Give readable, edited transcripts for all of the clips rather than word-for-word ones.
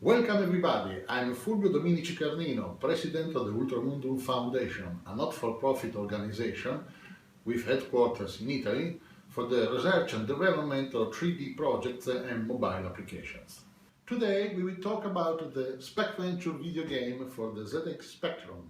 Welcome everybody, I'm Fulvio Dominici Carnino, President of the Ultramundum Foundation, a not-for-profit organization with headquarters in Italy for the research and development of 3D projects and mobile applications. Today we will talk about the Specventure video game for the ZX Spectrum.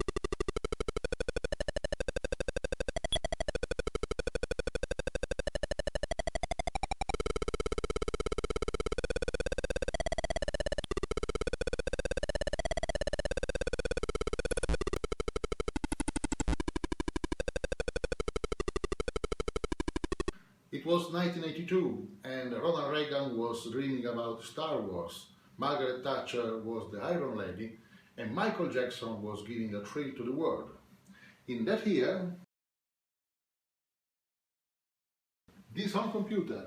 It was 1982 and Ronald Regan was dreaming about Star Wars, Margaret Thatcher was the Iron Lady, and Michael Jackson was giving a thrill to the world. In that year, this home computer,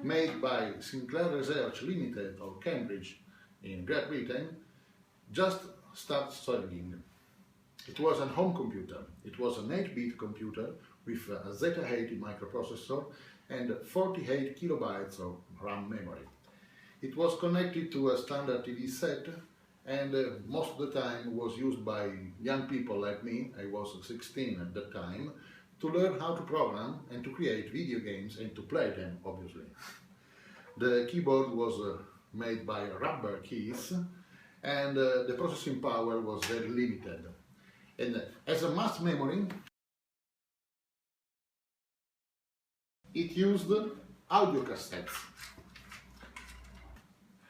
made by Sinclair Research Limited of Cambridge in Great Britain, just started selling. It was a home computer. It was an 8-bit computer with a Z80 microprocessor and 48 kilobytes of RAM memory. It was connected to a standard TV set and most of the time was used by young people like me, I was 16 at that time, to learn how to program and to create video games and to play them, obviously. The keyboard was made by rubber keys and the processing power was very limited. And as a mass memory, it used audio cassettes.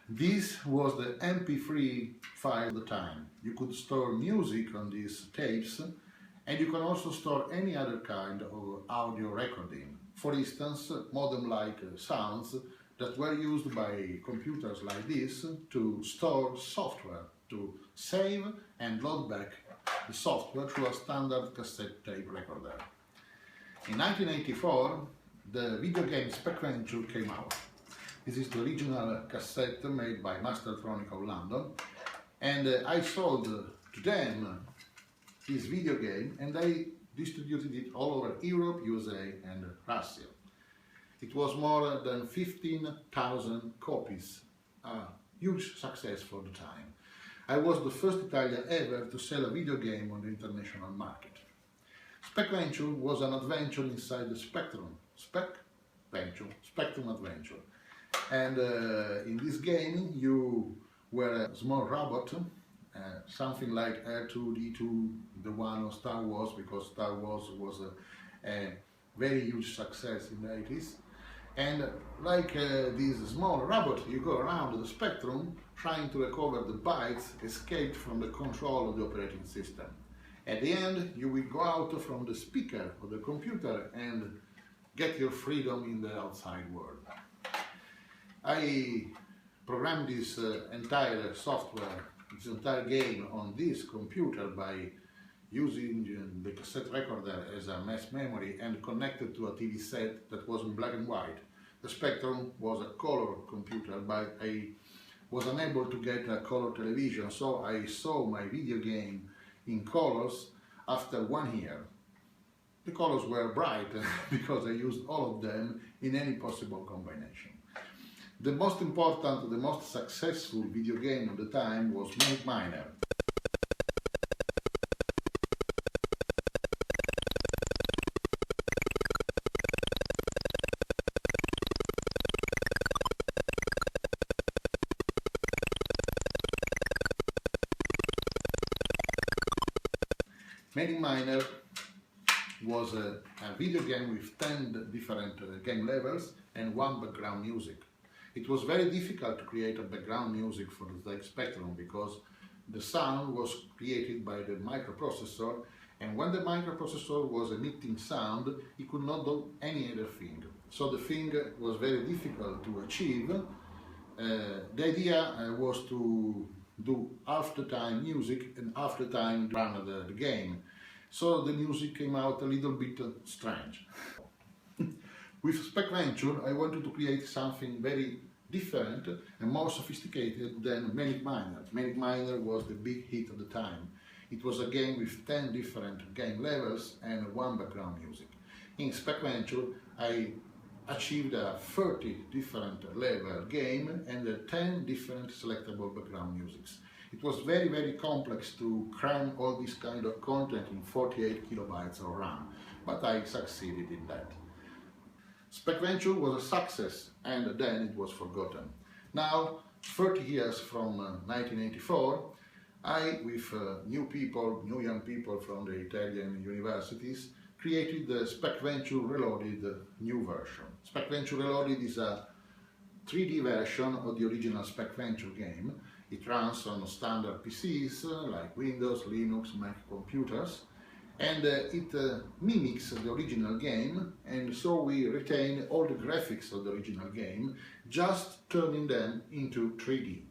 This was the MP3 file at the time. You could store music on these tapes and you can also store any other kind of audio recording. For instance, modem-like sounds that were used by computers like this to store software, to save and load back the software through a standard cassette tape recorder. In 1984, the video game Specventure came out. This is the original cassette made by Mastertronic of London, and I sold to them this video game and they distributed it all over Europe, USA and Russia. It was more than 15,000 copies, a huge success for the time. I was the first Italian ever to sell a video game on the international market. Specventure was an adventure inside the Spectrum. Spectrum Adventure. And in this game you were a small robot, something like R2-D2, the one of Star Wars, because Star Wars was a very huge success in the 80s. And like this small robot, you go around the spectrum trying to recover the bytes escaped from the control of the operating system. At the end, you will go out from the speaker of the computer and get your freedom in the outside world. I programmed this entire software, this entire game on this computer by using the cassette recorder as a mass memory and connected to a TV set that was in black and white. The Spectrum was a color computer, but I was unable to get a color television, so I saw my video game in colors after 1 year. The colors were bright because I used all of them in any possible combination. The most important, the most successful video game of the time was Manic Miner. Manic Miner was a video game with 10 different game levels and 1 background music. It was very difficult to create a background music for the ZX Spectrum because the sound was created by the microprocessor, and when the microprocessor was emitting sound, it could not do any other thing. So the thing was very difficult to achieve. The idea was to do half the time music and half the time run the game. So the music came out a little bit strange. With Specventure, I wanted to create something very different and more sophisticated than Manic Miner. Manic Miner was the big hit at the time. It was a game with 10 different game levels and 1 background music. In Specventure, I achieved a 30 different level game and 10 different selectable background musics. It was very complex to cram all this kind of content in 48 kilobytes of RAM, but I succeeded in that. Specventure was a success and then it was forgotten. Now, 30 years from 1984, I, with new young people from the Italian universities, created the Specventure Reloaded new version. Specventure Reloaded is a 3D version of the original Specventure game. It runs on standard PCs like Windows, Linux, Mac computers, and it mimics the original game, and so we retain all the graphics of the original game, just turning them into 3D.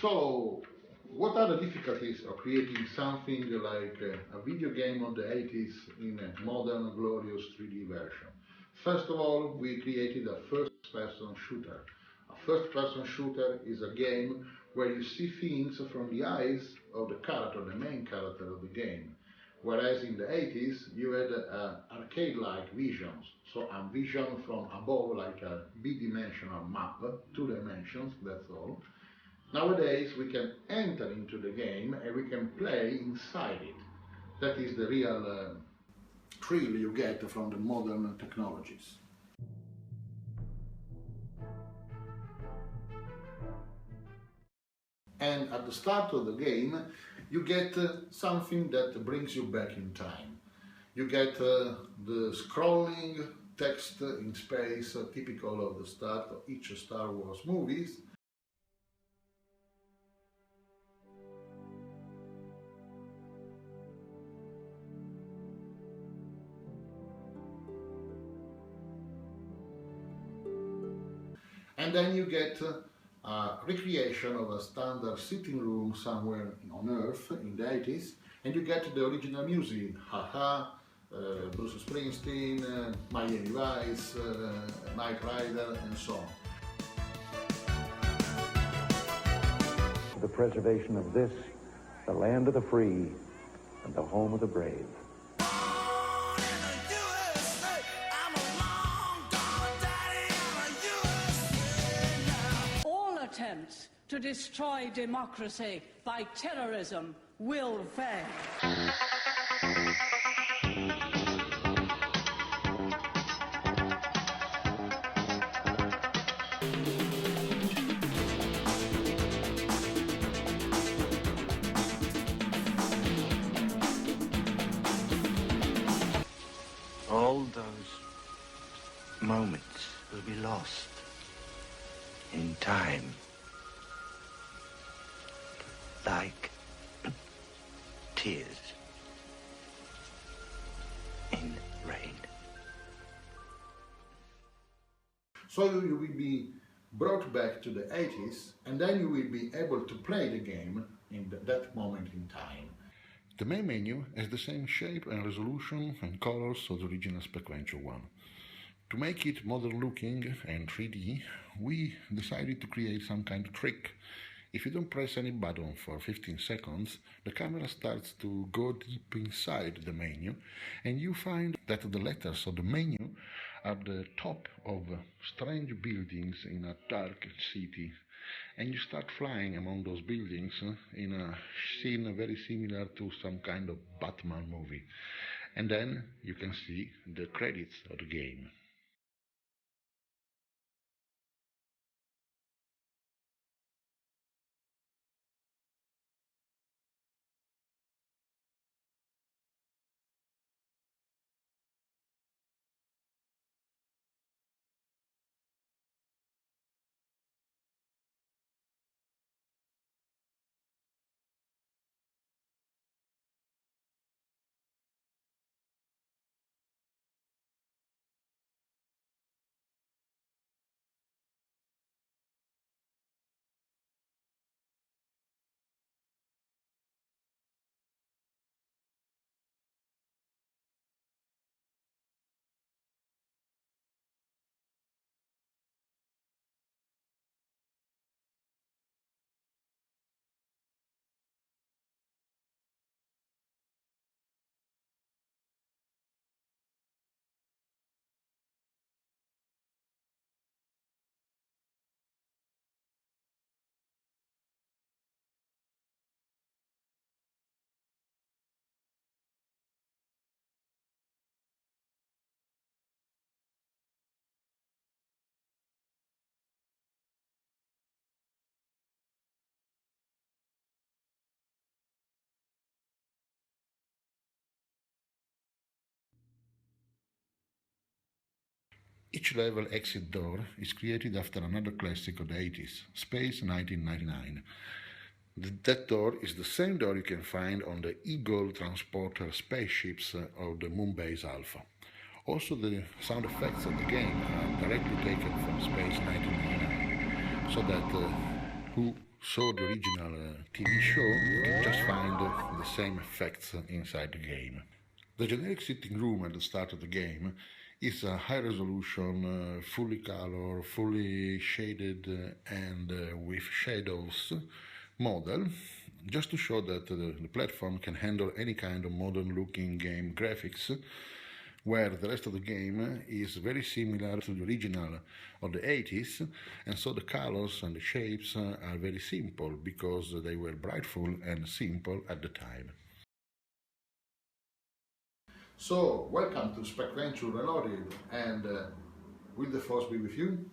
So, what are the difficulties of creating something like a video game of the 80s in a modern, glorious 3D version? First of all, we created a first-person shooter. A first-person shooter is a game where you see things from the eyes of the character, the main character of the game. Whereas in the 80s, you had arcade-like visions. So a vision from above, like a bidimensional map, 2 dimensions, that's all. Nowadays, we can enter into the game and we can play inside it. That is the real thrill you get from the modern technologies. And at the start of the game, you get something that brings you back in time. You get the scrolling text in space, typical of the start of each Star Wars movies. And then you get a recreation of a standard sitting room somewhere on Earth in the 80s, and you get the original music, Ha-Ha, Bruce Springsteen, Miami Vice, Knight Rider, and so on. The preservation of this, the land of the free, and the home of the brave. Attempts to destroy democracy by terrorism will fail. All those moments will be lost in time. Like tears in rain. So you will be brought back to the 80s, and then you will be able to play the game in that moment in time. The main menu has the same shape and resolution and colors of the original Specventure one. To make it modern looking and 3D, we decided to create some kind of trick. If you don't press any button for 15 seconds, the camera starts to go deep inside the menu, and you find that the letters of the menu are the top of strange buildings in a dark city, and you start flying among those buildings in a scene very similar to some kind of Batman movie. And then you can see the credits of the game. Each level exit door is created after another classic of the 80s, Space 1999. That door is the same door you can find on the Eagle transporter spaceships of the Moonbase Alpha. Also, the sound effects of the game are directly taken from Space 1999, so that who saw the original TV show, you can just find the same effects inside the game. The generic sitting room at the start of the game is a high resolution, fully color, fully shaded and with shadows model, just to show that the platform can handle any kind of modern looking game graphics, where the rest of the game is very similar to the original of the 80s, and so the colors and the shapes are very simple because they were brightful and simple at the time. So, welcome to Specventure Reloaded, and will the force be with you?